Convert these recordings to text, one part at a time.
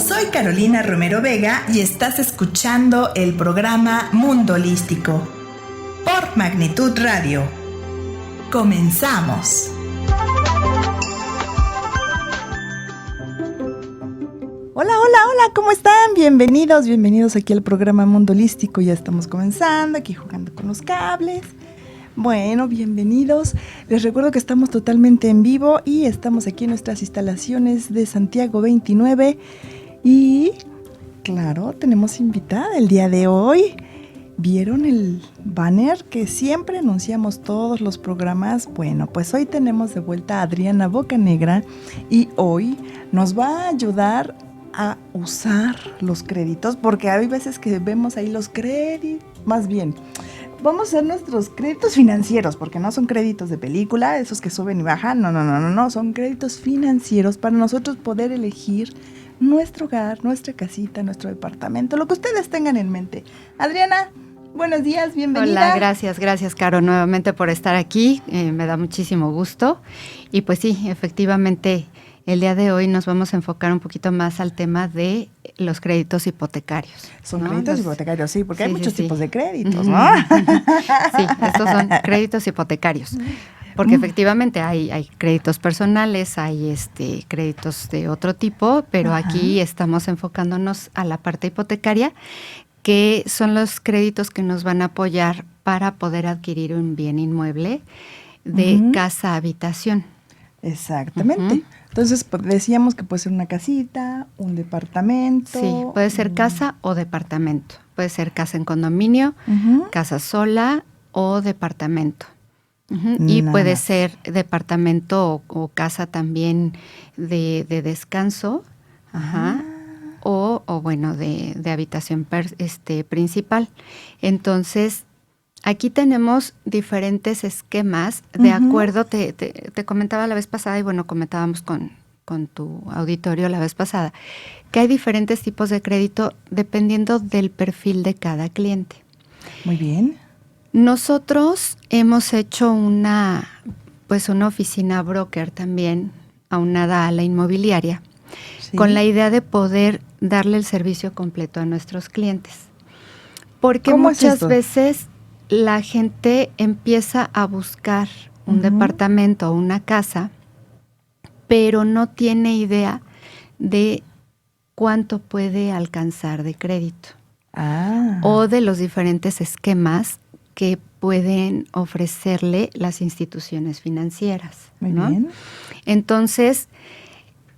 Soy Carolina Romero Vega y estás escuchando el programa Mundo Holístico por Magnitud Radio. ¡Comenzamos! Hola, ¿cómo están? Bienvenidos aquí al programa Mundo Holístico. Ya estamos comenzando, aquí jugando con los cables. Bueno, bienvenidos. Les recuerdo que estamos totalmente en vivo y estamos aquí en nuestras instalaciones de Santiago 29. Y, claro, tenemos invitada el día de hoy. ¿Vieron el banner que siempre anunciamos todos los programas? Bueno, pues hoy tenemos de vuelta a Adriana Bocanegra y hoy nos va a ayudar a usar los créditos, porque hay veces que vemos ahí los créditos, más bien, vamos a hacer nuestros créditos financieros, porque no son créditos de película, esos que suben y bajan, no, son créditos financieros para nosotros poder elegir nuestro hogar, nuestra casita, nuestro departamento, lo que ustedes tengan en mente. Adriana, buenos días, bienvenida. Hola, gracias, Caro, nuevamente por estar aquí, me da muchísimo gusto. Y pues sí, efectivamente, el día de hoy nos vamos a enfocar un poquito más al tema de los créditos hipotecarios. Son, ¿no? Créditos hipotecarios, sí, porque hay muchos tipos de créditos, ¿no? Sí, estos son créditos hipotecarios. Porque efectivamente hay créditos personales, hay créditos de otro tipo, pero aquí estamos enfocándonos a la parte hipotecaria, que son los créditos que nos van a apoyar para poder adquirir un bien inmueble de casa-habitación. Exactamente. Entonces, pues, decíamos que puede ser una casita, un departamento. Sí, puede ser casa o departamento. Puede ser casa en condominio, casa sola o departamento. Y puede ser departamento o casa también de descanso, o bueno, de habitación principal. Entonces, aquí tenemos diferentes esquemas de acuerdo, te comentaba la vez pasada y bueno, comentábamos con tu auditorio la vez pasada, que hay diferentes tipos de crédito dependiendo del perfil de cada cliente. Muy bien. Nosotros hemos hecho una oficina broker también, aunada a la inmobiliaria, con la idea de poder darle el servicio completo a nuestros clientes. Porque muchas veces la gente empieza a buscar un departamento o una casa, pero no tiene idea de cuánto puede alcanzar de crédito o de los diferentes esquemas que pueden ofrecerle las instituciones financieras. Muy bien. Entonces,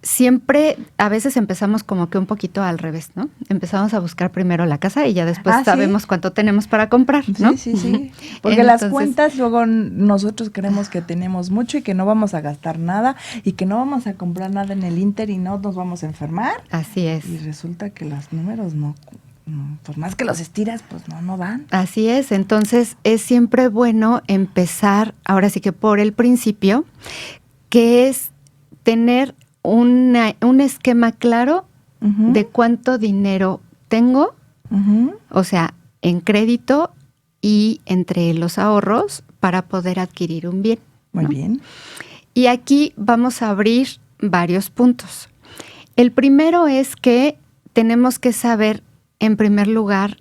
siempre, a veces empezamos como que un poquito al revés, ¿no? Empezamos a buscar primero la casa y ya después sabemos cuánto tenemos para comprar, ¿no? Sí. Porque las cuentas luego nosotros creemos que tenemos mucho y que no vamos a gastar nada y que no vamos a comprar nada en el Inter y no nos vamos a enfermar. Así es. Y resulta que los números no, por más que los estiras, pues no dan. Así es, entonces es siempre bueno empezar, ahora sí que por el principio, que es tener un esquema claro de cuánto dinero tengo, o sea, en crédito y entre los ahorros para poder adquirir un bien. Muy bien. Y aquí vamos a abrir varios puntos. El primero es que tenemos que saber, en primer lugar,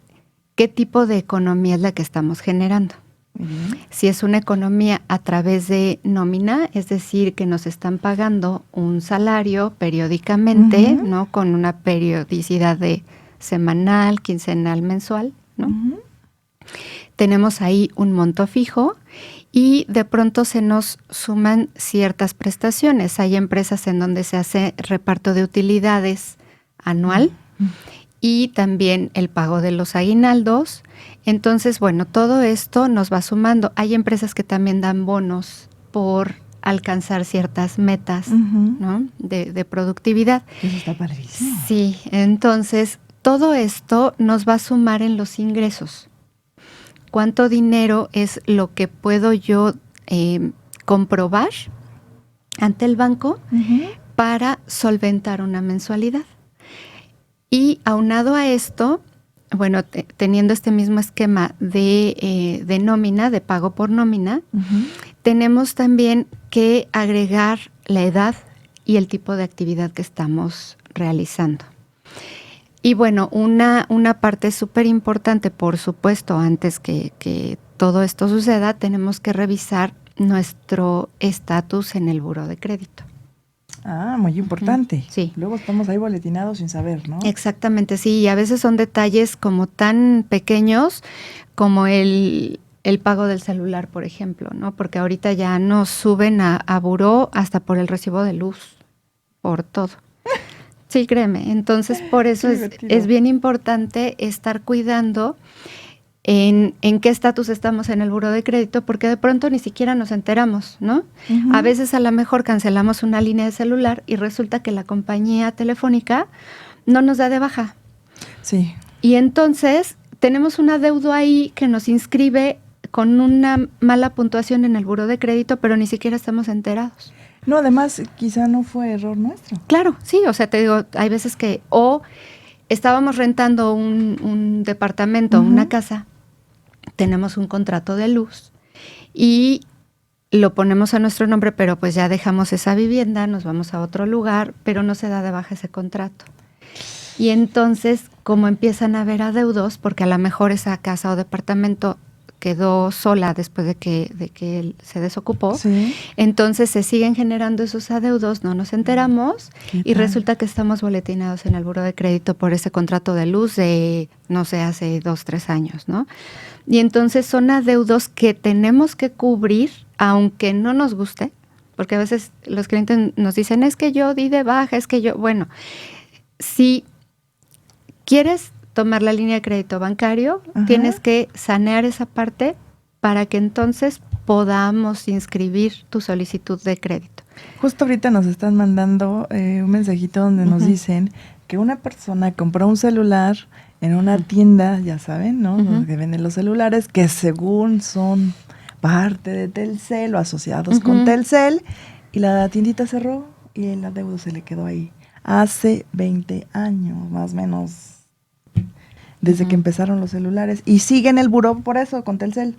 qué tipo de economía es la que estamos generando. Si es una economía a través de nómina, es decir, que nos están pagando un salario periódicamente, ¿no? Con una periodicidad de semanal, quincenal, mensual, ¿no? Tenemos ahí un monto fijo y de pronto se nos suman ciertas prestaciones. Hay empresas en donde se hace reparto de utilidades anual y también el pago de los aguinaldos. Entonces, bueno, todo esto nos va sumando. Hay empresas que también dan bonos por alcanzar ciertas metas, ¿no? de productividad. Eso está padrísimo. Sí, entonces todo esto nos va a sumar en los ingresos. ¿Cuánto dinero es lo que puedo yo comprobar ante el banco para solventar una mensualidad? Y aunado a esto, bueno, teniendo este mismo esquema de nómina, de pago por nómina, tenemos también que agregar la edad y el tipo de actividad que estamos realizando. Y bueno, una parte súper importante, por supuesto, antes que todo esto suceda, tenemos que revisar nuestro estatus en el buró de crédito. Ah, muy importante. Sí. Luego estamos ahí boletinados sin saber, ¿no? Exactamente, sí. Y a veces son detalles como tan pequeños como el pago del celular, por ejemplo, ¿no? Porque ahorita ya nos suben a buró hasta por el recibo de luz, por todo. Sí, créeme. Entonces, por eso es bien importante estar cuidando en qué estatus estamos en el buró de crédito, porque de pronto ni siquiera nos enteramos, ¿no? Uh-huh. A veces a lo mejor cancelamos una línea de celular y resulta que la compañía telefónica no nos da de baja. Sí. Y entonces tenemos un adeudo ahí que nos inscribe con una mala puntuación en el buró de crédito, pero ni siquiera estamos enterados. No, además, quizá no fue error nuestro. Claro, sí, o sea, te digo, hay veces que o estábamos rentando un departamento, uh-huh, una casa, tenemos un contrato de luz y lo ponemos a nuestro nombre, pero pues ya dejamos esa vivienda, nos vamos a otro lugar, pero no se da de baja ese contrato. Y entonces, como empiezan a haber adeudos, porque a lo mejor esa casa o departamento quedó sola después de que él se desocupó, sí, entonces se siguen generando esos adeudos, no nos enteramos y resulta que estamos boletinados en el buró de crédito por ese contrato de luz de, no sé, hace 2, 3 años, ¿no? Y entonces son adeudos que tenemos que cubrir, aunque no nos guste, porque a veces los clientes nos dicen, es que yo di de baja, es que yo, bueno, si quieres tomar la línea de crédito bancario, ajá, tienes que sanear esa parte para que entonces podamos inscribir tu solicitud de crédito. Justo ahorita nos están mandando un mensajito donde uh-huh, nos dicen que una persona compró un celular en una uh-huh, tienda, ya saben, ¿no? Uh-huh, que venden los celulares, que según son parte de Telcel o asociados uh-huh, con Telcel, y la tiendita cerró y el adeudo se le quedó ahí. Hace 20 años, más o menos, desde uh-huh, que empezaron los celulares. Y sigue en el buró por eso, con Telcel.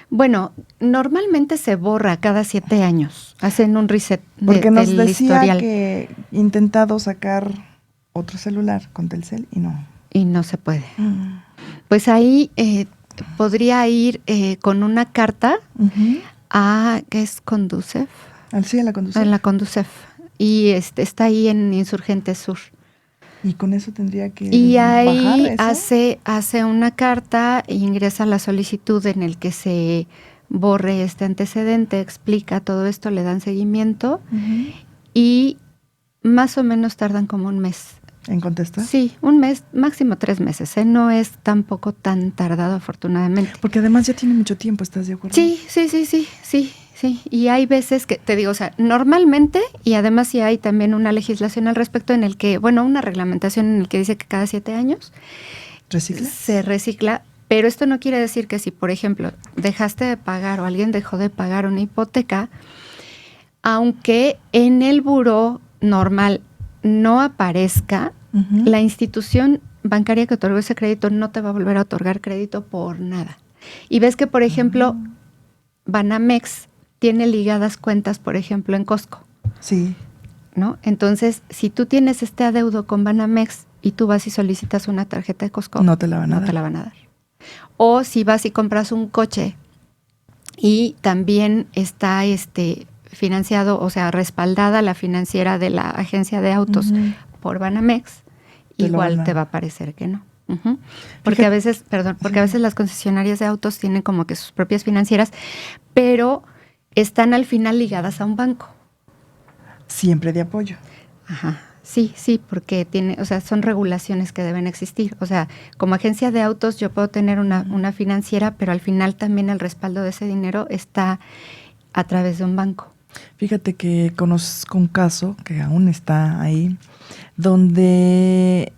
Bueno, normalmente se borra cada 7 años. Hacen un reset porque nos del decía historial. Que intentado sacar otro celular con Telcel y no. Y no se puede. Uh-huh. Pues ahí podría ir con una carta uh-huh, a, ¿qué es Conducef? Sí, a la Conducef. A la Conducef. Y está ahí en Insurgentes Sur. ¿Y con eso tendría que y ahí bajar eso? hace una carta e ingresa la solicitud en el que se borre este antecedente, explica todo esto, le dan seguimiento uh-huh, y más o menos tardan como un mes. ¿En contestar? Sí, un mes, máximo 3 meses, no es tampoco tan tardado afortunadamente. Porque además ya tiene mucho tiempo, ¿estás de acuerdo? Sí, y hay veces que, te digo, o sea, normalmente, y además sí hay también una legislación al respecto en el que, bueno, una reglamentación en el que dice que cada 7 años se recicla, pero esto no quiere decir que si, por ejemplo, dejaste de pagar o alguien dejó de pagar una hipoteca, aunque en el buró normal no aparezca, uh-huh, la institución bancaria que otorgó ese crédito no te va a volver a otorgar crédito por nada. Y ves que, por ejemplo, uh-huh, Banamex tiene ligadas cuentas, por ejemplo, en Costco. Sí. ¿No? Entonces, si tú tienes este adeudo con Banamex y tú vas y solicitas una tarjeta de Costco, no te la van a dar. O si vas y compras un coche y también está financiado, o sea, respaldada la financiera de la agencia de autos uh-huh, por Banamex, igual te va a parecer que no. Uh-huh. Porque a veces, a veces las concesionarias de autos tienen como que sus propias financieras, pero están al final ligadas a un banco. Siempre de apoyo. Ajá, sí, porque son regulaciones que deben existir. O sea, como agencia de autos yo puedo tener una financiera, pero al final también el respaldo de ese dinero está a través de un banco. Fíjate que conozco un caso que aún está ahí, donde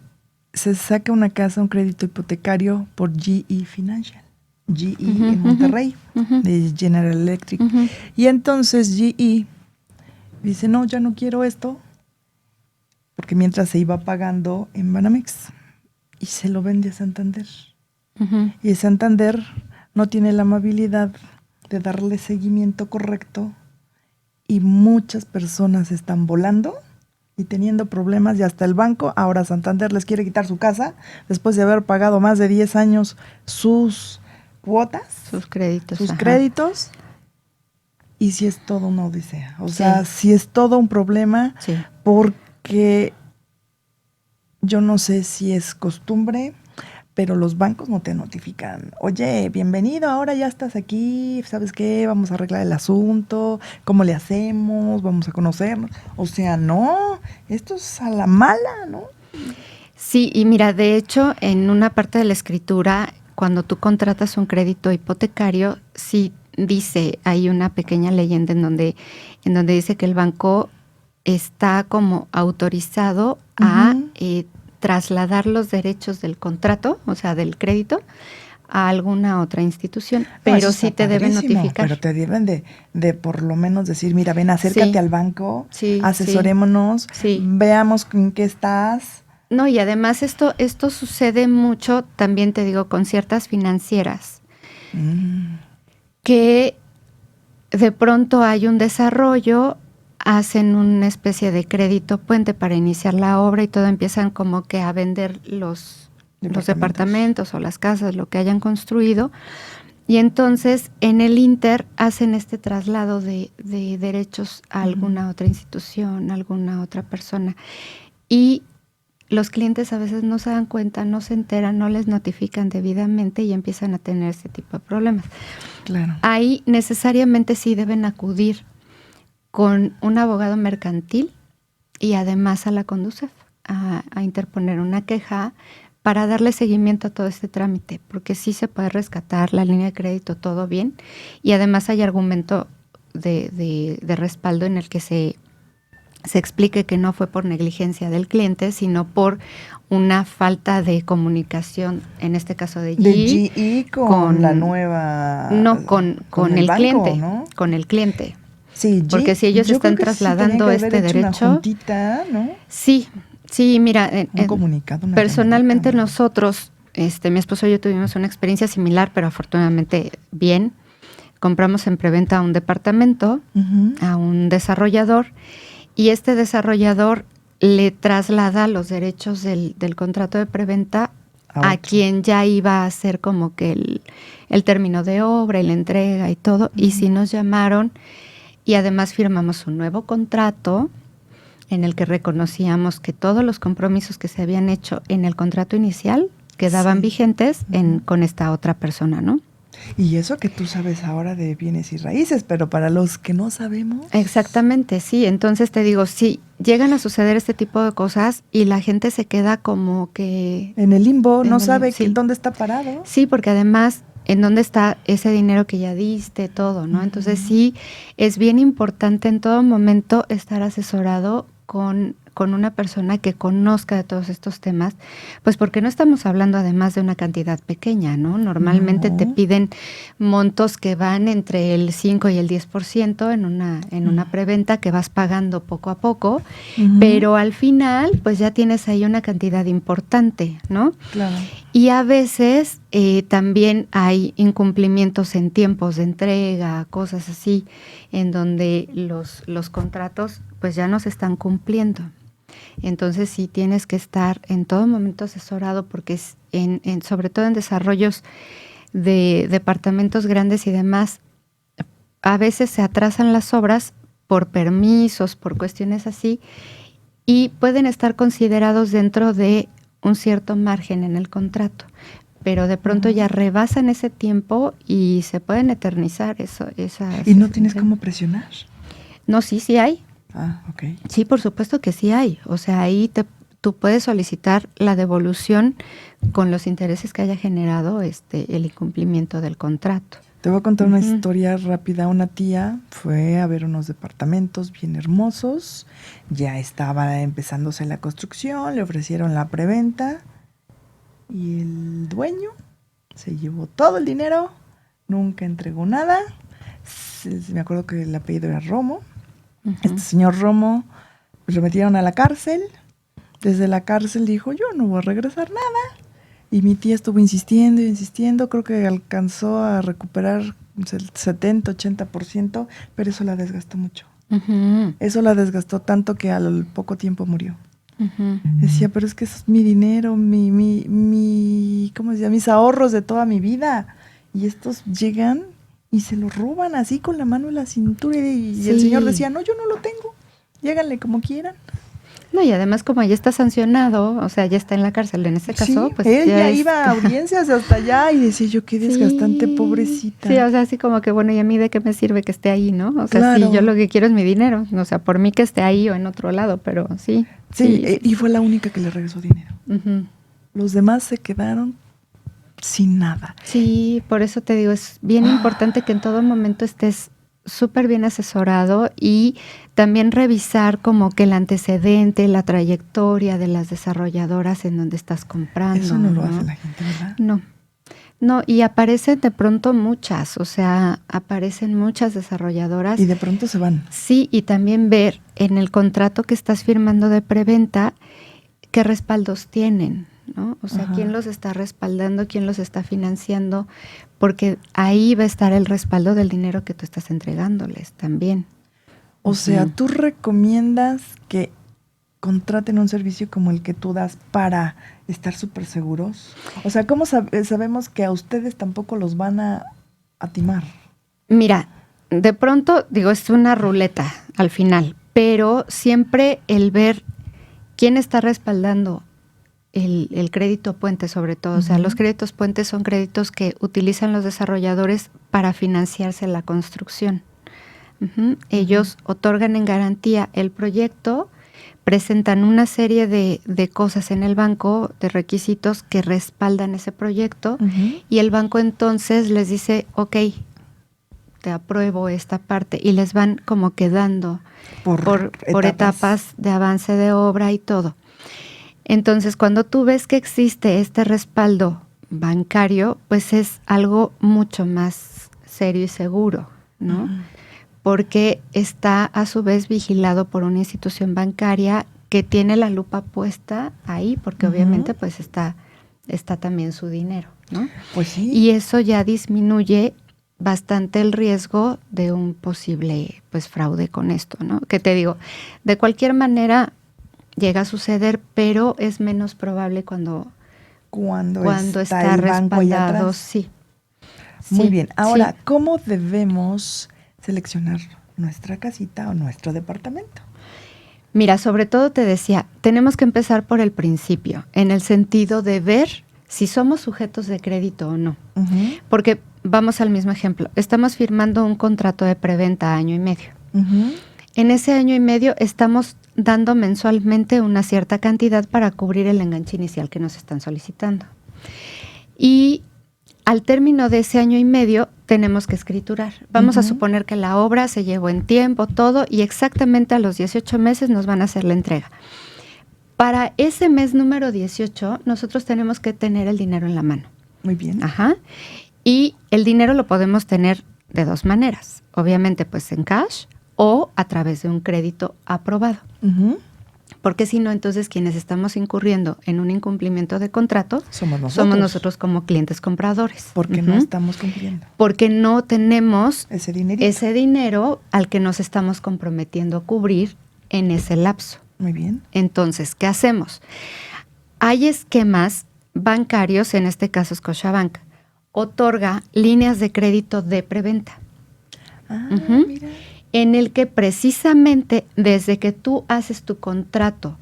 se saca una casa, un crédito hipotecario por GE Financial. GE uh-huh, en Monterrey, uh-huh, de General Electric. Uh-huh. Y entonces GE dice, no, ya no quiero esto, porque mientras se iba pagando en Banamex, y se lo vende a Santander. Uh-huh. Y Santander no tiene la amabilidad de darle seguimiento correcto, y muchas personas están volando y teniendo problemas, y hasta el banco, ahora Santander les quiere quitar su casa después de haber pagado más de 10 años sus cuotas, sus créditos. Sus créditos. Y sí es todo una odisea. O sea, sí es todo un problema, porque yo no sé si es costumbre, pero los bancos no te notifican. Oye, bienvenido, ahora ya estás aquí, ¿sabes qué? Vamos a arreglar el asunto, ¿cómo le hacemos? Vamos a conocernos. O sea, no, esto es a la mala, ¿no? Sí, y mira, de hecho, en una parte de la escritura, cuando tú contratas un crédito hipotecario, sí dice, hay una pequeña leyenda en donde dice que el banco está como autorizado a trasladar los derechos del contrato, o sea, del crédito, a alguna otra institución, pero sí te deben notificar. Pero te deben de por lo menos decir, mira, ven, acércate al banco, asesorémonos, veamos en qué estás. No, y además esto sucede mucho, también te digo, con ciertas financieras, que de pronto hay un desarrollo, hacen una especie de crédito puente para iniciar la obra y todo, empiezan como que a vender los departamentos o las casas, lo que hayan construido, y entonces en el Inter hacen este traslado de derechos a alguna otra institución, a alguna otra persona, y los clientes a veces no se dan cuenta, no se enteran, no les notifican debidamente y empiezan a tener este tipo de problemas. Claro. Ahí necesariamente sí deben acudir con un abogado mercantil y además a la Conducef a interponer una queja para darle seguimiento a todo este trámite, porque sí se puede rescatar la línea de crédito, todo bien, y además hay argumento de respaldo en el que se explique que no fue por negligencia del cliente, sino por una falta de comunicación, en este caso de GE con la nueva... No, con el banco, cliente, ¿no? Con el cliente. Sí, porque si ellos están trasladando este derecho... Una juntita, ¿no? Sí, mira, un comunicado, personalmente nosotros, mi esposo y yo tuvimos una experiencia similar, pero afortunadamente bien. Compramos en preventa un departamento a un desarrollador, y este desarrollador le traslada los derechos del contrato de preventa a quien ya iba a hacer como que el término de obra y la entrega y todo, y sí nos llamaron, y además firmamos un nuevo contrato en el que reconocíamos que todos los compromisos que se habían hecho en el contrato inicial quedaban vigentes con esta otra persona, ¿no? Y eso que tú sabes ahora de bienes y raíces, pero para los que no sabemos... Exactamente, sí. Entonces te digo, sí, llegan a suceder este tipo de cosas y la gente se queda como que... En el limbo, no sabe dónde está parado. Sí, porque además, en dónde está ese dinero que ya diste, todo, ¿no? Entonces sí, es bien importante en todo momento estar asesorado con una persona que conozca de todos estos temas, pues porque no estamos hablando además de una cantidad pequeña, ¿no? Normalmente te piden montos que van entre el 5 y el 10% en una preventa que vas pagando poco a poco, pero al final pues ya tienes ahí una cantidad importante, ¿no? Claro. Y a veces también hay incumplimientos en tiempos de entrega, cosas así, en donde los contratos pues ya no se están cumpliendo. Entonces sí tienes que estar en todo momento asesorado, porque sobre todo en desarrollos de departamentos grandes y demás, a veces se atrasan las obras por permisos, por cuestiones así, y pueden estar considerados dentro de un cierto margen en el contrato, pero de pronto ya rebasan ese tiempo y se pueden eternizar esas... ¿Y no tienes cómo presionar? No, sí hay. Ah, ok. Sí, por supuesto que sí hay. O sea, ahí tú puedes solicitar la devolución con los intereses que haya generado el incumplimiento del contrato. Te voy a contar una historia rápida. Una tía fue a ver unos departamentos bien hermosos, ya estaba empezándose la construcción, le ofrecieron la preventa y el dueño se llevó todo el dinero, nunca entregó nada. Me acuerdo que el apellido era Romo. Este señor Romo lo metieron a la cárcel. Desde la cárcel dijo, yo no voy a regresar nada. Y mi tía estuvo insistiendo y insistiendo. Creo que alcanzó a recuperar el 70-80%, pero eso la desgastó mucho. Ujú, Eso la desgastó tanto que al poco tiempo murió. ujú. Decía, pero es que eso es mi dinero, ¿cómo se llama? Mis ahorros de toda mi vida. Y estos llegan y se lo roban así con la mano en la cintura. Y el señor Sí. decía, no, yo no lo tengo. Lléganle como quieran. No, y además como ya está sancionado, o sea, ya está en la cárcel, en ese caso, Sí, pues él ya ya es... iba a audiencias hasta allá y decía yo, qué desgastante, Sí, pobrecita. sí, o sea, así como que, bueno, ¿y a mí de qué me sirve que esté ahí, no? O sea, Claro. sí, yo lo que quiero es mi dinero, o sea, por mí que esté ahí o en otro lado, pero sí, Sí, sí, y fue la única que le regresó dinero. Ujú. Los demás se quedaron sin nada. Sí, por eso te digo, es bien importante que en todo momento estés súper bien asesorado y también revisar como que el antecedente, la trayectoria de las desarrolladoras en donde estás comprando. Eso no lo hace la gente, ¿verdad? No, no, y aparecen de pronto muchas, o sea, aparecen muchas desarrolladoras. Y de pronto se van. Sí, y también ver en el contrato que estás firmando de preventa qué respaldos tienen, ¿no? O sea, Ajá. quién los está respaldando, quién los está financiando, porque ahí va a estar el respaldo del dinero que tú estás entregándoles también. O sea, Ujú. ¿tú recomiendas que contraten un servicio como el que tú das para estar súper seguros? O sea, ¿cómo sabemos que a ustedes tampoco los van a timar? Mira, de pronto, digo, es una ruleta al final, pero siempre el ver quién está respaldando el crédito puente sobre todo. O sea, Ujú. los créditos puentes son créditos que utilizan los desarrolladores para financiarse la construcción. Ujú. Ellos otorgan en garantía el proyecto, presentan una serie de cosas en el banco, de requisitos que respaldan ese proyecto, Ujú. y el banco entonces les dice, ok, te apruebo esta parte, y les van como quedando por etapas de avance de obra y todo. Entonces, cuando tú ves que existe este respaldo bancario, pues es algo mucho más serio y seguro, ¿no? Ujú. Porque está a su vez vigilado por una institución bancaria que tiene la lupa puesta ahí, porque Ujú. obviamente pues está también su dinero, ¿no? Pues sí. Y eso ya disminuye bastante el riesgo de un posible pues fraude con esto, ¿no? Que te digo, de cualquier manera llega a suceder, pero es menos probable cuando está el banco ahí respaldado, atrás. sí. Muy Sí, bien. Ahora, sí. ¿cómo debemos seleccionar nuestra casita o nuestro departamento? Mira, sobre todo te decía, tenemos que empezar por el principio, en el sentido de ver si somos sujetos de crédito o no. Ujú. Porque vamos al mismo ejemplo, estamos firmando un contrato de preventa a 1.5 años. Ujú. En ese 1.5 años estamos dando mensualmente una cierta cantidad para cubrir el enganche inicial que nos están solicitando. Y al término de ese 1.5 años tenemos que escriturar. Vamos a suponer que la obra se llevó en tiempo, todo, y exactamente a los 18 meses nos van a hacer la entrega. Para ese mes número 18, nosotros tenemos que tener el dinero en la mano. Muy bien. Ajá. Y el dinero lo podemos tener de dos maneras. Obviamente, pues en cash o a través de un crédito aprobado. Ujú. Porque si no, entonces quienes estamos incurriendo en un incumplimiento de contrato Somos somos nosotros como clientes compradores. Porque no estamos cumpliendo. Porque no tenemos Ese dinerito. ese dinero al que nos estamos comprometiendo a cubrir en ese lapso. Muy bien. Entonces, ¿qué hacemos? Hay esquemas bancarios, en este caso Scotiabank, otorga líneas de crédito de preventa. Ujú. Mira. En el que precisamente desde que tú haces tu contrato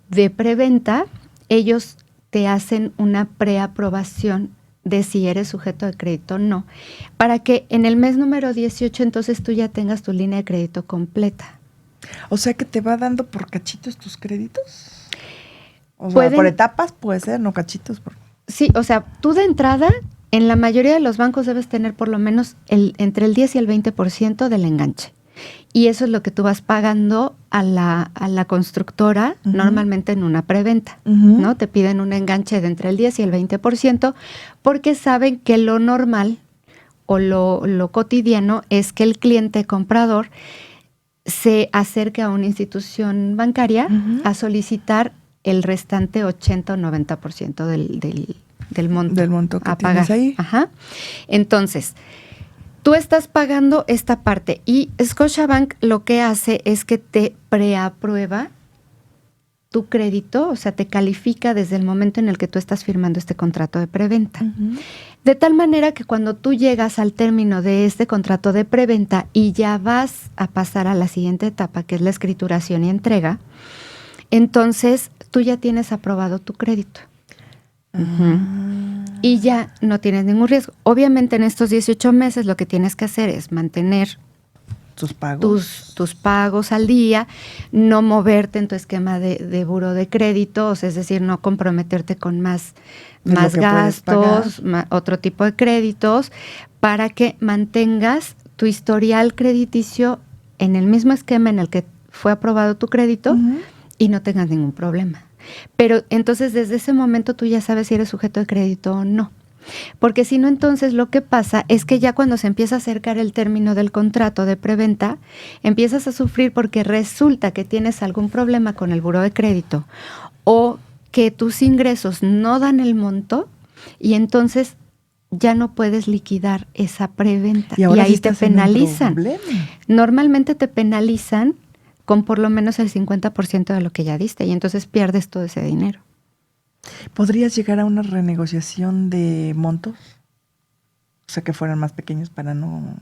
de preventa, ellos te hacen una preaprobación de si eres sujeto de crédito o no, para que en el mes número 18 entonces tú ya tengas tu línea de crédito completa. O sea que te va dando por cachitos tus créditos. O sea, por etapas puede ser, no cachitos. Sí, o sea, tú de entrada, en la mayoría de los bancos debes tener por lo menos entre el 10 y el 20% del enganche. Y eso es lo que tú vas pagando a la constructora, normalmente en una preventa, ¿no? Te piden un enganche de entre el 10 y el 20% porque saben que lo normal o lo cotidiano es que el cliente comprador se acerque a una institución bancaria a solicitar el restante 80 o 90% del monto Del monto que a tienes pagar. ahí. Ajá. Entonces, tú estás pagando esta parte y Scotiabank lo que hace es que te preaprueba tu crédito, o sea, te califica desde el momento en el que tú estás firmando este contrato de preventa. Ujú. De tal manera que cuando tú llegas al término de este contrato de preventa y ya vas a pasar a la siguiente etapa, que es la escrituración y entrega, entonces tú ya tienes aprobado tu crédito. Y ya no tienes ningún riesgo. Obviamente en estos 18 meses lo que tienes que hacer es mantener Tus pagos. tus pagos al día, no moverte en tu esquema de buro de créditos, es decir, no comprometerte con más De lo que puedes gastos, otro tipo de créditos, para que mantengas tu historial crediticio en el mismo esquema en el que fue aprobado tu crédito Ujú. y no tengas ningún problema. Pero entonces desde ese momento tú ya sabes si eres sujeto de crédito o no. Porque si no, entonces lo que pasa es que ya cuando se empieza a acercar el término del contrato de preventa, empiezas a sufrir porque resulta que tienes algún problema con el buró de crédito o que tus ingresos no dan el monto y entonces ya no puedes liquidar esa preventa. Y ahora ahí sí te estás en un penalizan. problema. Normalmente te penalizan con por lo menos el 50% de lo que ya diste y entonces pierdes todo ese dinero. ¿Podrías llegar a una renegociación de montos? O sea, que fueran más pequeños para no...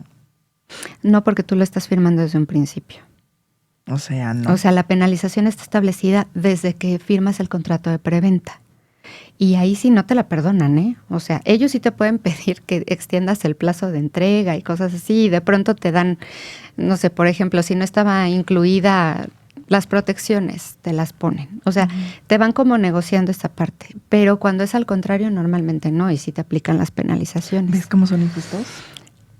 No, porque tú lo estás firmando desde un principio. O sea, no. O sea, la penalización está establecida desde que firmas el contrato de preventa. Y ahí sí no te la perdonan, ¿eh? O sea, ellos sí te pueden pedir que extiendas el plazo de entrega y cosas así, y de pronto te dan, no sé, por ejemplo, si no estaba incluida las protecciones, te las ponen. O sea, te van como negociando esta parte. Pero cuando es al contrario, normalmente no, y sí te aplican las penalizaciones. ¿Ves cómo son injustos?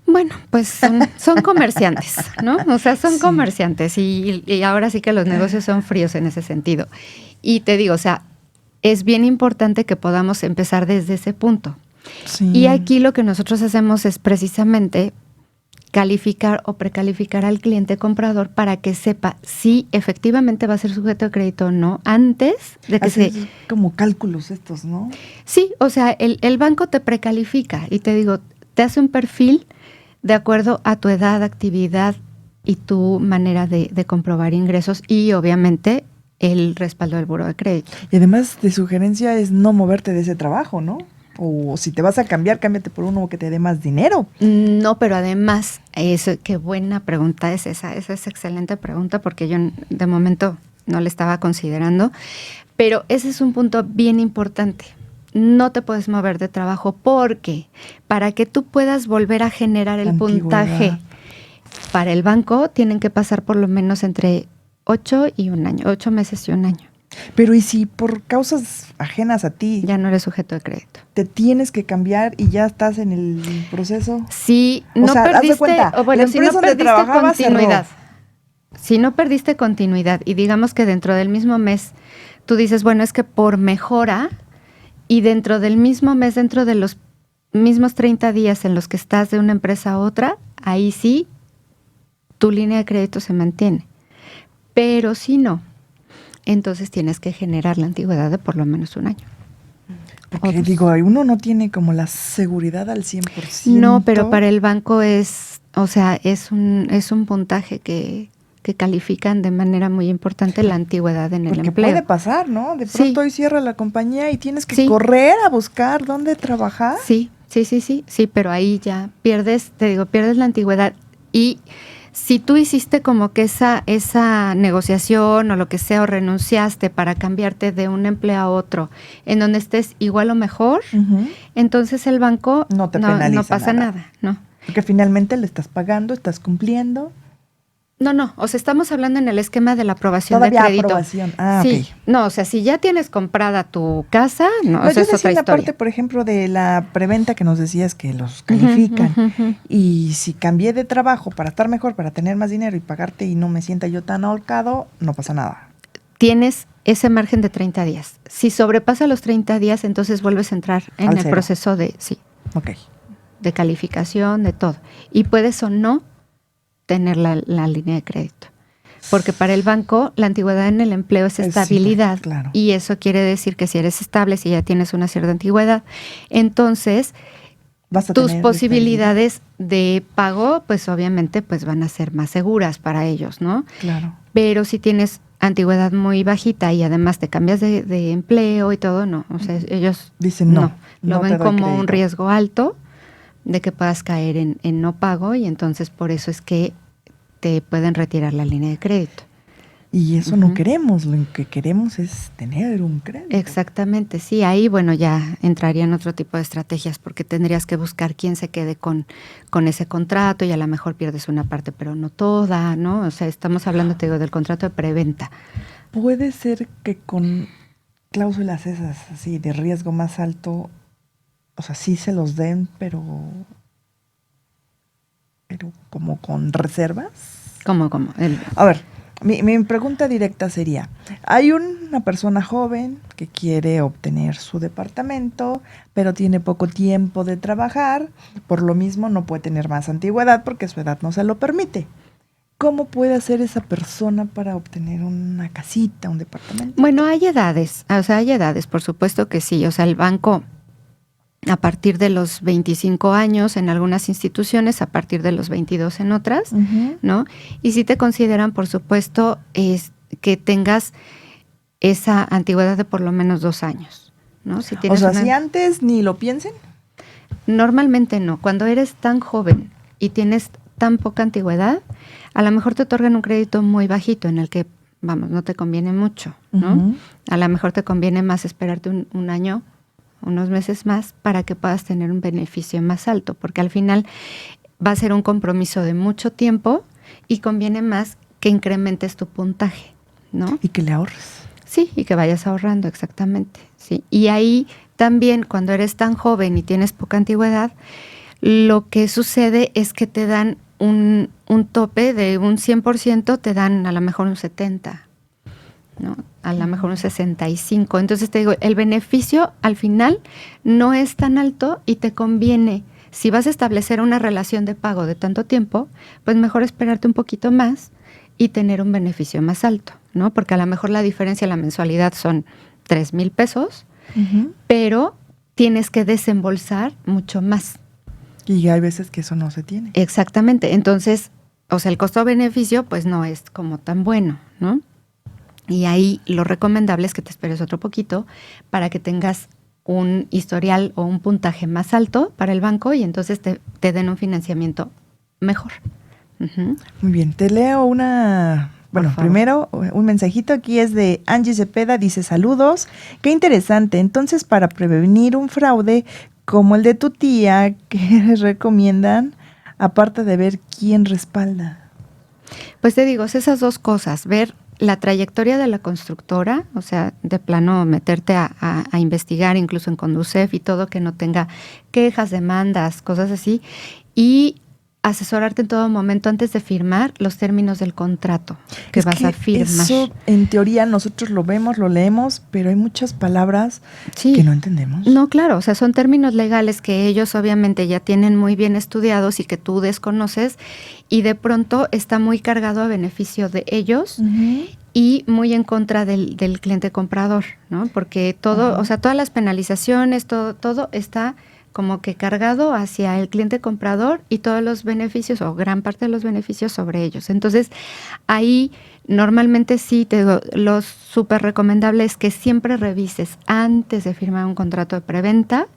Bueno, pues son comerciantes, ¿no? O sea, son Sí. comerciantes y ahora sí que los negocios son fríos en ese sentido. Y te digo, o sea, es bien importante que podamos empezar desde ese punto. Sí. Y aquí lo que nosotros hacemos es precisamente calificar o precalificar al cliente comprador para que sepa si efectivamente va a ser sujeto de crédito o no antes de que Haces se... como cálculos estos, ¿no? Sí, o sea, el banco te precalifica y te digo, te hace un perfil de acuerdo a tu edad, actividad y tu manera de comprobar ingresos y obviamente el respaldo del buró de crédito. Y además de sugerencia es no moverte de ese trabajo, ¿no? O si te vas a cambiar, cámbiate por uno que te dé más dinero. No, pero además, qué buena pregunta es esa. Esa es excelente pregunta porque yo de momento no la estaba considerando. Pero ese es un punto bien importante. No te puedes mover de trabajo porque para que tú puedas volver a generar el puntaje para el banco, tienen que pasar por lo menos entre 8 y un año, 8 meses y un año. Pero ¿y si por causas ajenas a ti Ya no eres sujeto de crédito? te tienes que cambiar y ya estás en el proceso? Si O no sea, haz de perdiste, cuenta, o bueno, la si no empresa donde perdiste trabajaba continuidad. cerró. Si no perdiste continuidad y digamos que dentro del mismo mes tú dices, bueno, es que por mejora y dentro del mismo mes, dentro de los mismos 30 días en los que estás de una empresa a otra, ahí sí tu línea de crédito se mantiene. Pero si no, entonces tienes que generar la antigüedad de por lo menos un año. Porque digo, uno no tiene como la seguridad al 100%. No, pero para el banco es, o sea, es un puntaje que califican de manera muy importante la antigüedad en el Porque empleo. puede pasar, ¿no? De Sí. pronto hoy cierra la compañía y tienes que Sí. correr a buscar dónde trabajar. Sí, pero ahí ya pierdes la antigüedad. Y si tú hiciste como que esa negociación o lo que sea, o renunciaste para cambiarte de un empleo a otro, en donde estés igual o mejor, Ujú. entonces el banco No te penaliza no pasa nada. nada, ¿no? Porque finalmente le estás pagando, estás cumpliendo. No, o sea, estamos hablando en el esquema de la aprobación Todavía de crédito. aprobación. Ah, sí, ok. no, o sea, si ya tienes comprada tu casa, no, No, o sea, yo es decía otra en la historia. parte, por ejemplo, de la preventa que nos decías que los califican. Ujú. Y si cambié de trabajo para estar mejor, para tener más dinero y pagarte y no me sienta yo tan ahorcado, no pasa nada. Tienes ese margen de 30 días. Si sobrepasa los 30 días, entonces vuelves a entrar en Al el cero. proceso de Ok. de calificación, de todo. Y puedes o no tener la línea de crédito. Porque para el banco la antigüedad en el empleo es Sí, estabilidad. claro. Y eso quiere decir que si eres estable, si ya tienes una cierta antigüedad, entonces tus posibilidades de pago, pues obviamente pues van a ser más seguras para ellos, ¿no? Claro. Pero si tienes antigüedad muy bajita y además te cambias de empleo y todo, no. O sea, ellos dicen no lo ven te doy como crédito. un riesgo alto de que puedas caer en no pago y entonces por eso es que te pueden retirar la línea de crédito. Y eso no queremos, lo que queremos es tener un crédito. Exactamente, sí, ahí bueno ya entrarían otro tipo de estrategias porque tendrías que buscar quién se quede con ese contrato y a lo mejor pierdes una parte pero no toda, ¿no? O sea, estamos hablando, te digo, del contrato de preventa. Puede ser que con cláusulas esas así de riesgo más alto, o sea, sí se los den, pero como con reservas. ¿Cómo? A ver, mi pregunta directa sería, hay una persona joven que quiere obtener su departamento, pero tiene poco tiempo de trabajar, por lo mismo no puede tener más antigüedad porque su edad no se lo permite. ¿Cómo puede hacer esa persona para obtener una casita, un departamento? Bueno, hay edades, por supuesto que sí, o sea, el banco a partir de los 25 años en algunas instituciones, a partir de los 22 en otras, ¿no? Y sí te consideran, por supuesto, que tengas esa antigüedad de por lo menos 2 años, ¿no? Si tienes si antes ni lo piensen. Normalmente no. Cuando eres tan joven y tienes tan poca antigüedad, a lo mejor te otorgan un crédito muy bajito en el que, vamos, no te conviene mucho, ¿no? A lo mejor te conviene más esperarte un año, unos meses más, para que puedas tener un beneficio más alto, porque al final va a ser un compromiso de mucho tiempo y conviene más que incrementes tu puntaje, ¿no? Y que le ahorres. Sí, y que vayas ahorrando, exactamente, sí. Y ahí también, cuando eres tan joven y tienes poca antigüedad, lo que sucede es que te dan un tope de un 100%, te dan a lo mejor un 70%. ¿no? A lo mejor un 65. Entonces te digo, el beneficio al final no es tan alto y te conviene. Si vas a establecer una relación de pago de tanto tiempo, pues mejor esperarte un poquito más y tener un beneficio más alto, ¿no? Porque a lo mejor la diferencia en la mensualidad son 3,000 pesos, pero tienes que desembolsar mucho más. Y hay veces que eso no se tiene. Exactamente. Entonces, o sea, el costo-beneficio pues no es como tan bueno, ¿no? Y ahí lo recomendable es que te esperes otro poquito para que tengas un historial o un puntaje más alto para el banco y entonces te den un financiamiento mejor. Muy bien, te leo primero un mensajito aquí es de Angie Cepeda, dice saludos, qué interesante, entonces para prevenir un fraude como el de tu tía, ¿qué les recomiendan? Aparte de ver quién respalda. Pues te digo, es esas dos cosas, ver la trayectoria de la constructora, o sea, de plano meterte a investigar incluso en Conducef y todo, que no tenga quejas, demandas, cosas así, y asesorarte en todo momento antes de firmar los términos del contrato que vas a firmar. Eso, en teoría, nosotros lo vemos, lo leemos, pero hay muchas palabras que no entendemos. No, claro, o sea, son términos legales que ellos obviamente ya tienen muy bien estudiados y que tú desconoces y de pronto está muy cargado a beneficio de ellos y muy en contra del cliente comprador, ¿no? Porque todo, o sea, todas las penalizaciones, todo está como que cargado hacia el cliente comprador y todos los beneficios o gran parte de los beneficios sobre ellos. Entonces, ahí normalmente sí, te digo, lo súper recomendable es que siempre revises antes de firmar un contrato de preventa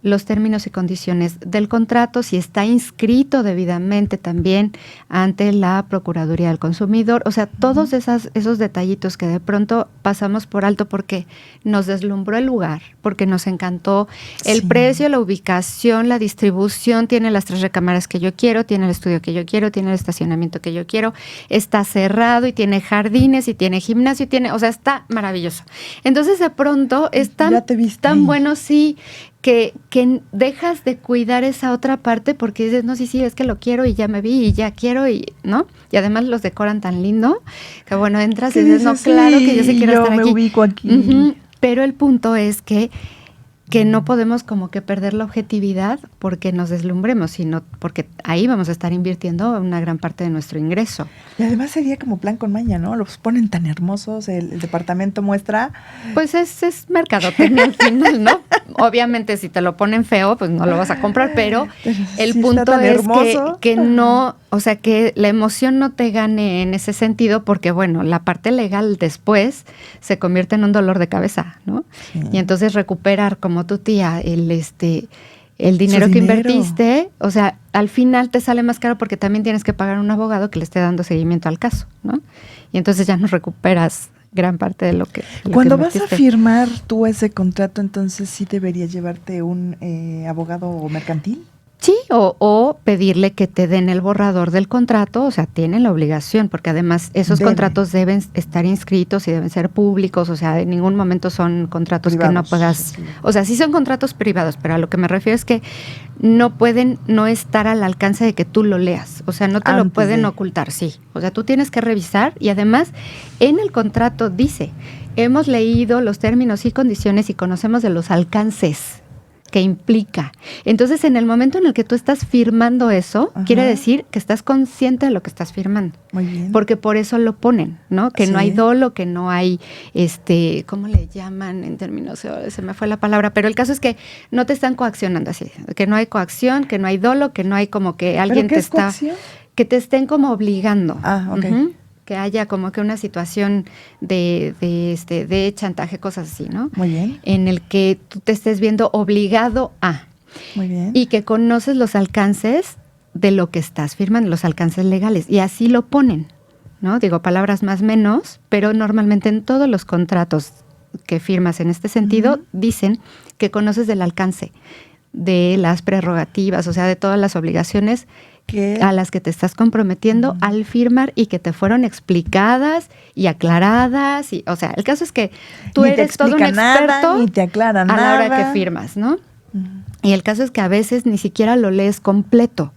los términos y condiciones del contrato, si está inscrito debidamente también ante la Procuraduría del Consumidor, o sea, todos esos detallitos que de pronto pasamos por alto porque nos deslumbró el lugar, porque nos encantó el precio, la ubicación, la distribución, tiene las 3 recámaras que yo quiero, tiene el estudio que yo quiero, tiene el estacionamiento que yo quiero, está cerrado y tiene jardines y tiene gimnasio, o sea, está maravilloso. Entonces, de pronto es tan bueno, sí, que dejas de cuidar esa otra parte porque dices, no, sí, es que lo quiero y ya me vi y ya quiero, y ¿no? Y además los decoran tan lindo que bueno, entras y dices, no, claro que yo sí quiero estar aquí. Yo me ubico aquí. Pero el punto es que que no podemos como que perder la objetividad porque nos deslumbremos, sino porque ahí vamos a estar invirtiendo una gran parte de nuestro ingreso. Y además sería como plan con maña, ¿no? Los ponen tan hermosos, el departamento muestra. Pues es mercadotecnia al final, ¿no? Obviamente si te lo ponen feo, pues no lo vas a comprar, pero el sí punto está tan es hermoso. que no, o sea, que la emoción no te gane en ese sentido, porque bueno, la parte legal después se convierte en un dolor de cabeza, ¿no? Sí. Y entonces recuperar, como tu tía, el dinero que invertiste, o sea, al final te sale más caro porque también tienes que pagar a un abogado que le esté dando seguimiento al caso, ¿no? Y entonces ya no recuperas gran parte de lo que Cuando vas a firmar tú ese contrato, entonces sí deberías llevarte un abogado mercantil. Sí, o pedirle que te den el borrador del contrato, o sea, tienen la obligación, porque además esos contratos deben estar inscritos y deben ser públicos, o sea, en ningún momento son contratos privados, que no puedas, sí. O sea, sí son contratos privados, pero a lo que me refiero es que no pueden no estar al alcance de que tú lo leas, o sea, no te lo pueden ocultar, sí, o sea, tú tienes que revisar y además en el contrato dice, hemos leído los términos y condiciones y conocemos de los alcances que implica. Entonces, en el momento en el que tú estás firmando eso, ajá, quiere decir que estás consciente de lo que estás firmando. Muy bien. Porque por eso lo ponen, ¿no? Que sí. no hay dolo, que no hay, ¿cómo le llaman en términos? Se me fue la palabra, pero el caso es que no te están coaccionando así, que no hay coacción, que no hay dolo, que no hay como que alguien te está... ¿Coacción? Que te estén como obligando. Ah, ok. Uh-huh. Que haya como que una situación de chantaje, cosas así, ¿no? Muy bien. En el que tú te estés viendo obligado a. Muy bien. Y que conoces los alcances de lo que estás firmando, los alcances legales. Y así lo ponen, ¿no? Digo, palabras más menos, pero normalmente en todos los contratos que firmas en este sentido, dicen que conoces del alcance de las prerrogativas, o sea, de todas las obligaciones a las que te estás comprometiendo al firmar y que te fueron explicadas y aclaradas. Y, o sea, el caso es que tú eres todo un experto ni te aclara a la hora que firmas, ¿no? Y el caso es que a veces ni siquiera lo lees completo.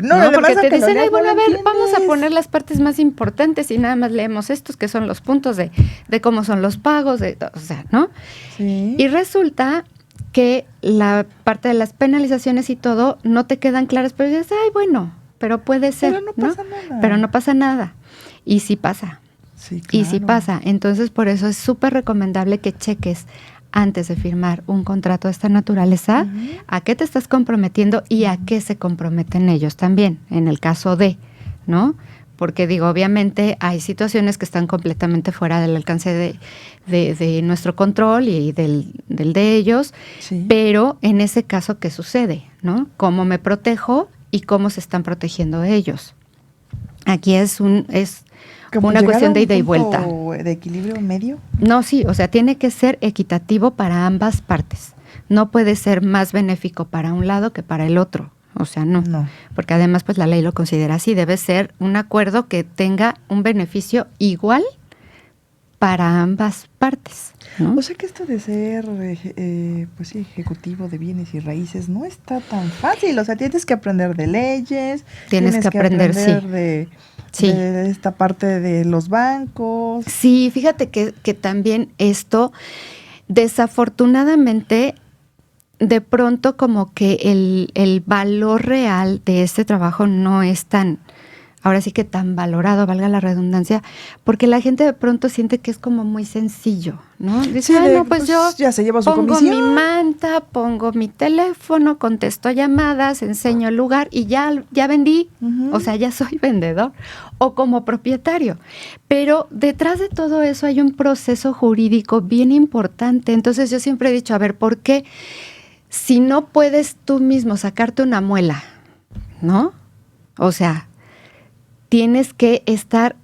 No, porque te dicen, ay, bueno, a ver, vamos a poner las partes más importantes y nada más leemos estos que son los puntos de cómo son los pagos, o sea, ¿no? Sí. Y resulta que la parte de las penalizaciones y todo no te quedan claras, pero dices, ay, bueno, pero puede ser, pero no pasa nada. Pero no pasa nada. Y sí pasa. Sí, claro. Y sí pasa. Entonces, por eso es súper recomendable que cheques antes de firmar un contrato de esta naturaleza, a qué te estás comprometiendo y a qué se comprometen ellos también, en el caso de, ¿no? Porque digo, obviamente hay situaciones que están completamente fuera del alcance de nuestro control y del de ellos, sí. Pero en ese caso, ¿qué sucede? ¿No? ¿Cómo me protejo y cómo se están protegiendo ellos? Aquí es una cuestión de ida y vuelta. ¿De equilibrio medio? No, sí, o sea, tiene que ser equitativo para ambas partes. No puede ser más benéfico para un lado que para el otro. O sea, no, porque además pues la ley lo considera así, debe ser un acuerdo que tenga un beneficio igual para ambas partes, ¿no? O sea que esto de ser pues sí, ejecutivo de bienes y raíces no está tan fácil, o sea, tienes que aprender de leyes, tienes que aprender sí. de esta parte de los bancos. Sí, fíjate que también esto, desafortunadamente, de pronto como que el valor real de este trabajo no es tan, ahora sí que tan valorado, valga la redundancia, porque la gente de pronto siente que es como muy sencillo, ¿no? Dice, sí, pues yo ya se lleva su pongo comisión. Mi manta, pongo mi teléfono, contesto llamadas, enseño el lugar y ya vendí, o sea, ya soy vendedor o como propietario. Pero detrás de todo eso hay un proceso jurídico bien importante. Entonces yo siempre he dicho, a ver, ¿por qué? Si no puedes tú mismo sacarte una muela, ¿no? O sea, tienes que estar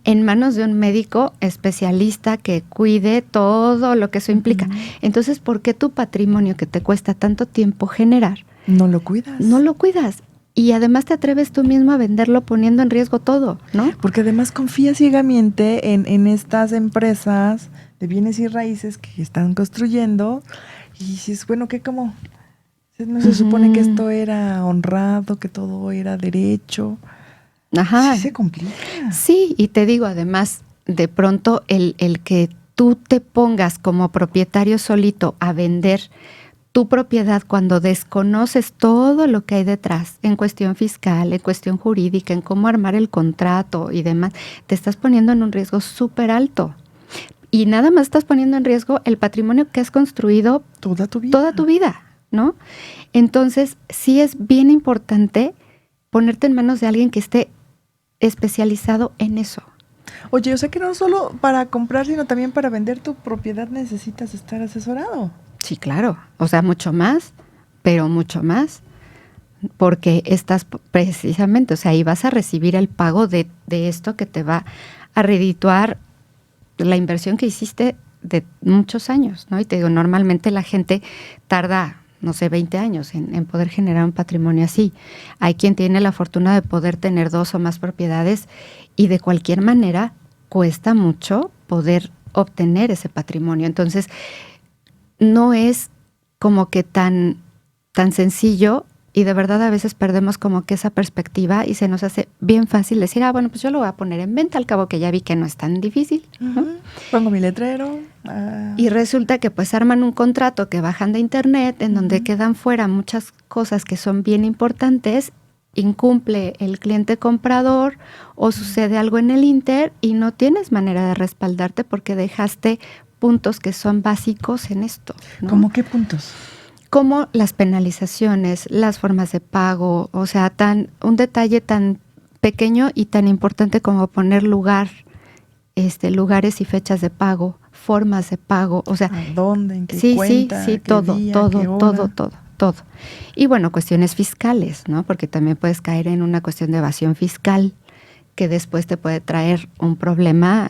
en manos de un médico especialista que cuide todo lo que eso implica. Entonces, ¿por qué tu patrimonio que te cuesta tanto tiempo generar? No lo cuidas. No lo cuidas. Y además te atreves tú mismo a venderlo poniendo en riesgo todo, ¿no? Porque además confías ciegamente en estas empresas de bienes y raíces que están construyendo. Y dices, bueno, ¿qué cómo? ¿No se supone que esto era honrado, que todo era derecho? Ajá. Sí se complica. Sí, y te digo, además, de pronto el que tú te pongas como propietario solito a vender tu propiedad, cuando desconoces todo lo que hay detrás, en cuestión fiscal, en cuestión jurídica, en cómo armar el contrato y demás, te estás poniendo en un riesgo súper alto. Y nada más estás poniendo en riesgo el patrimonio que has construido toda tu vida, ¿no? Entonces, sí es bien importante ponerte en manos de alguien que esté especializado en eso. Oye, o sea que no solo para comprar, sino también para vender tu propiedad necesitas estar asesorado. Sí, claro. O sea, mucho más, pero mucho más. Porque estás precisamente, o sea, ahí vas a recibir el pago de esto que te va a redituar la inversión que hiciste de muchos años, ¿no? Y te digo, normalmente la gente tarda, no sé, 20 años en poder generar un patrimonio así. Hay quien tiene la fortuna de poder tener 2 o más propiedades y de cualquier manera cuesta mucho poder obtener ese patrimonio. Entonces, no es como que tan sencillo, y de verdad a veces perdemos como que esa perspectiva y se nos hace bien fácil decir, bueno, pues yo lo voy a poner en venta, al cabo que ya vi que no es tan difícil, ¿no? Pongo mi letrero. Y resulta que pues arman un contrato que bajan de internet en donde quedan fuera muchas cosas que son bien importantes, incumple el cliente comprador o sucede algo en el inter y no tienes manera de respaldarte porque dejaste puntos que son básicos en esto, ¿no? ¿Cómo qué puntos? Como las penalizaciones, las formas de pago, o sea, un detalle tan pequeño y tan importante como poner lugares y fechas de pago, formas de pago, o sea, ¿a dónde? ¿En qué cuenta? Sí, ¿Qué todo, día, todo, qué hora? todo. Y bueno, cuestiones fiscales, ¿no? Porque también puedes caer en una cuestión de evasión fiscal que después te puede traer un problema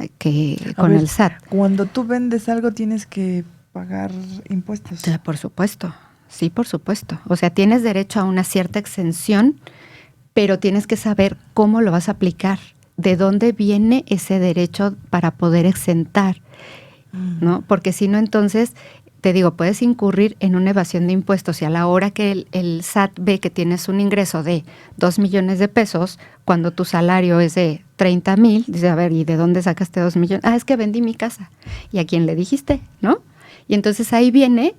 con el SAT. Cuando tú vendes algo tienes que pagar impuestos. Sí, por supuesto. Sí, por supuesto. O sea, tienes derecho a una cierta exención, pero tienes que saber cómo lo vas a aplicar, de dónde viene ese derecho para poder exentar, ¿no? Porque si no, entonces, te digo, puedes incurrir en una evasión de impuestos y a la hora que el SAT ve que tienes un ingreso de 2 millones de pesos, cuando tu salario es de 30,000, dice, a ver, ¿y de dónde sacaste 2 millones? Es que vendí mi casa. ¿Y a quién le dijiste? ¿No? Y entonces ahí viene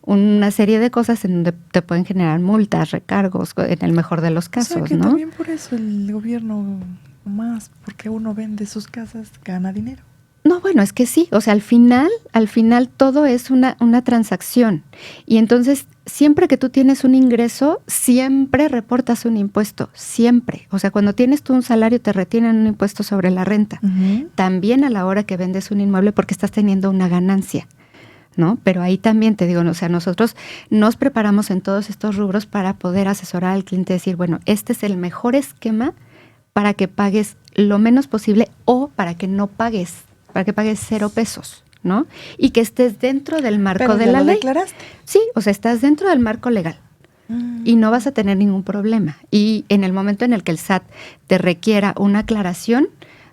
una serie de cosas en donde te pueden generar multas, recargos, en el mejor de los casos, o sea, que ¿no? También por eso el gobierno, más porque uno vende sus casas, gana dinero. No, bueno, es que sí, o sea, al final todo es una transacción. Y entonces, siempre que tú tienes un ingreso, siempre reportas un impuesto, siempre. O sea, cuando tienes tú un salario, te retienen un impuesto sobre la renta. También a la hora que vendes un inmueble porque estás teniendo una ganancia, ¿no? Pero ahí también te digo, o sea, nosotros nos preparamos en todos estos rubros para poder asesorar al cliente y decir, bueno, este es el mejor esquema para que pagues lo menos posible o para que no pagues, para que pagues 0 pesos, ¿no? Y que estés dentro del marco de la ley. ¿Declaraste? Sí, o sea, estás dentro del marco legal y no vas a tener ningún problema. Y en el momento en el que el SAT te requiera una aclaración,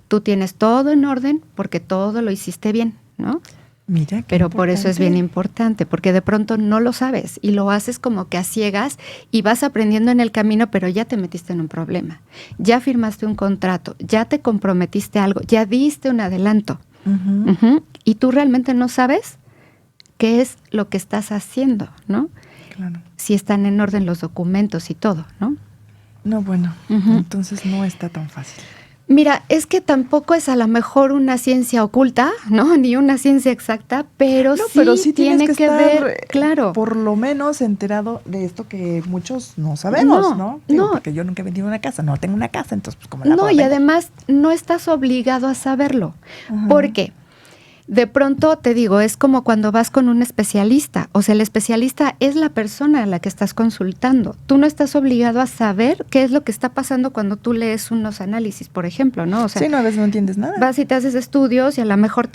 tú tienes todo en orden porque todo lo hiciste bien, ¿no? Mira, pero por eso es bien importante, porque de pronto no lo sabes y lo haces como que a ciegas y vas aprendiendo en el camino, pero ya te metiste en un problema. Ya firmaste un contrato, ya te comprometiste a algo, ya diste un adelanto. Y tú realmente no sabes qué es lo que estás haciendo, ¿no? Claro. Si están en orden los documentos y todo, ¿no? No, bueno, entonces no está tan fácil. Mira, es que tampoco es a lo mejor una ciencia oculta, ¿no? Ni una ciencia exacta, pero sí tiene que ver, claro. Por lo menos enterado de esto que muchos no sabemos, ¿no? Digo, porque yo nunca he vendido una casa, no tengo una casa, entonces pues ¿cómo la puedo vender? Además no estás obligado a saberlo. ¿Por qué? De pronto, te digo, es como cuando vas con un especialista. O sea, el especialista es la persona a la que estás consultando. Tú no estás obligado a saber qué es lo que está pasando cuando tú lees unos análisis, por ejemplo, ¿no? O sea, sí, no, a veces no entiendes nada. Vas y te haces estudios y a lo mejor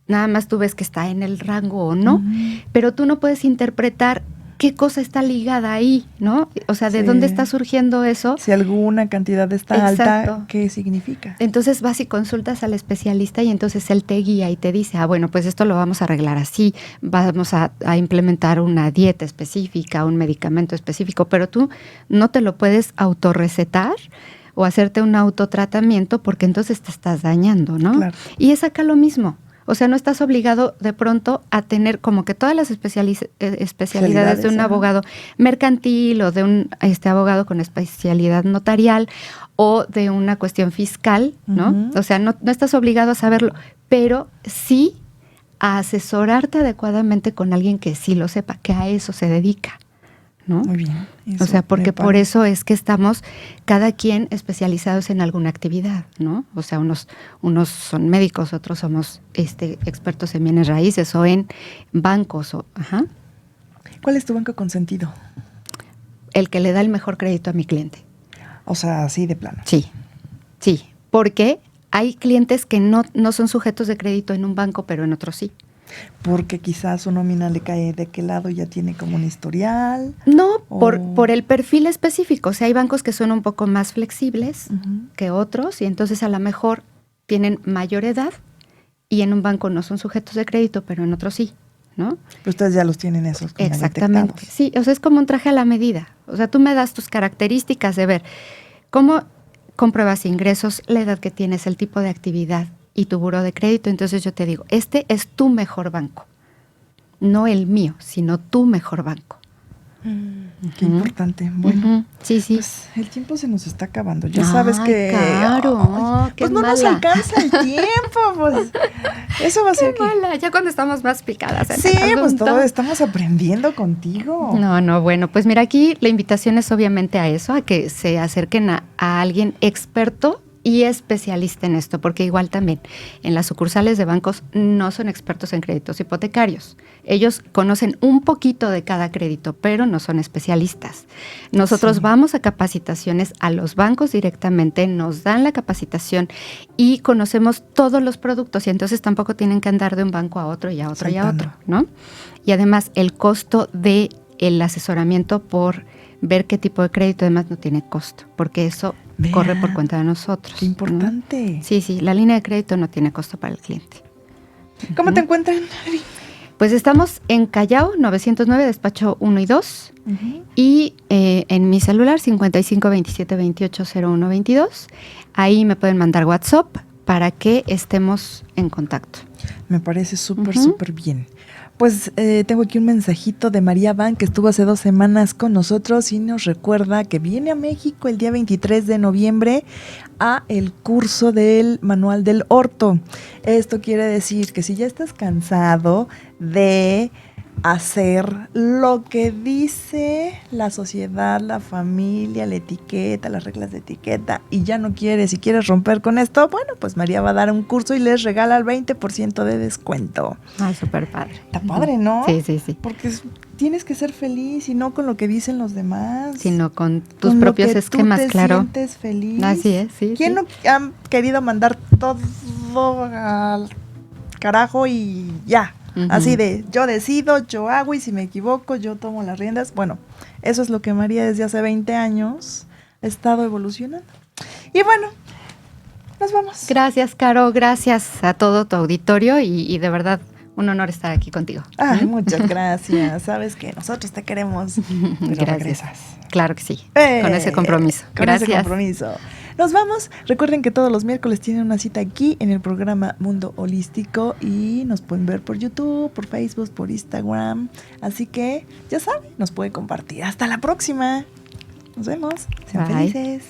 nada más tú ves que está en el rango o no, pero tú no puedes interpretar qué cosa está ligada ahí, ¿no? O sea, ¿de dónde está surgiendo eso? Si alguna cantidad está alta, ¿qué significa? Entonces vas y consultas al especialista y entonces él te guía y te dice, bueno, pues esto lo vamos a arreglar así, vamos a implementar una dieta específica, un medicamento específico, pero tú no te lo puedes autorrecetar o hacerte un autotratamiento porque entonces te estás dañando, ¿no? Claro. Y es acá lo mismo. O sea, no estás obligado de pronto a tener como que todas las especialidades de un abogado mercantil o de un abogado con especialidad notarial o de una cuestión fiscal, ¿no? O sea, no estás obligado a saberlo, pero sí a asesorarte adecuadamente con alguien que sí lo sepa, que a eso se dedica, ¿no? Muy bien. O sea, porque por eso es que estamos cada quien especializados en alguna actividad, ¿no? O sea, unos son médicos, otros somos expertos en bienes raíces o en bancos. ¿Cuál es tu banco consentido? El que le da el mejor crédito a mi cliente. O sea, así de plano. Sí, porque hay clientes que no son sujetos de crédito en un banco, pero en otros sí. Porque quizás su nómina le cae de qué lado, ya tiene como un historial. No, por el perfil específico. O sea, hay bancos que son un poco más flexibles que otros y entonces a lo mejor tienen mayor edad y en un banco no son sujetos de crédito, pero en otros sí, ¿no? Pero ustedes ya los tienen esos como exactamente. detectados. Sí, o sea, es como un traje a la medida. O sea, tú me das tus características de ver cómo compruebas ingresos, la edad que tienes, el tipo de actividad y tu buró de crédito, entonces yo te digo, este es tu mejor banco, no el mío, sino tu mejor banco. Qué importante. Bueno, sí. Pues el tiempo se nos está acabando. Ya sabes que... Claro, pues no nos alcanza el tiempo, pues. Eso va a ser qué mala, ya cuando estamos más picadas. Sí, pues todo estamos aprendiendo contigo. No, bueno, pues mira, aquí la invitación es obviamente a eso, a que se acerquen a alguien experto y especialista en esto, porque igual también en las sucursales de bancos no son expertos en créditos hipotecarios. Ellos conocen un poquito de cada crédito, pero no son especialistas. Nosotros vamos a capacitaciones a los bancos directamente, nos dan la capacitación y conocemos todos los productos y entonces tampoco tienen que andar de un banco a otro y a otro y a otro, ¿no? Y además el costo del asesoramiento por ver qué tipo de crédito además no tiene costo, porque eso corre por cuenta de nosotros. Qué importante. ¿No? Sí, la línea de crédito no tiene costo para el cliente. ¿Cómo te encuentran? Pues estamos en Callao, 909, despacho 1 y 2, y en mi celular 55 27 28 01 22. Ahí me pueden mandar WhatsApp para que estemos en contacto. Me parece súper bien. Pues tengo aquí un mensajito de María Van, que estuvo hace 2 semanas con nosotros y nos recuerda que viene a México el día 23 de noviembre a el curso del Manual del Orto. Esto quiere decir que si ya estás cansado de hacer lo que dice la sociedad, la familia, la etiqueta, las reglas de etiqueta, y ya no quieres, y quieres romper con esto, bueno, pues María va a dar un curso y les regala el 20% de descuento. Ay, súper padre. Está padre, ¿no? Sí. Porque tienes que ser feliz y no con lo que dicen los demás. Sino con tus propios esquemas, claro. Tú te sientes feliz. Así es, sí. ¿Quién no ha querido mandar todo al carajo y ya? Así de, yo decido, yo hago y si me equivoco, yo tomo las riendas. Bueno, eso es lo que María desde hace 20 años ha estado evolucionando. Y bueno, nos vamos. Gracias, Caro, gracias a todo tu auditorio y de verdad un honor estar aquí contigo. Ay, muchas gracias. Sabes que nosotros te queremos, pero regresas. Claro que sí, con ese compromiso. Gracias. Ese compromiso. Nos vamos. Recuerden que todos los miércoles tienen una cita aquí en el programa Mundo Holístico y nos pueden ver por YouTube, por Facebook, por Instagram. Así que, ya saben, nos puede compartir. Hasta la próxima. Nos vemos. Sean felices.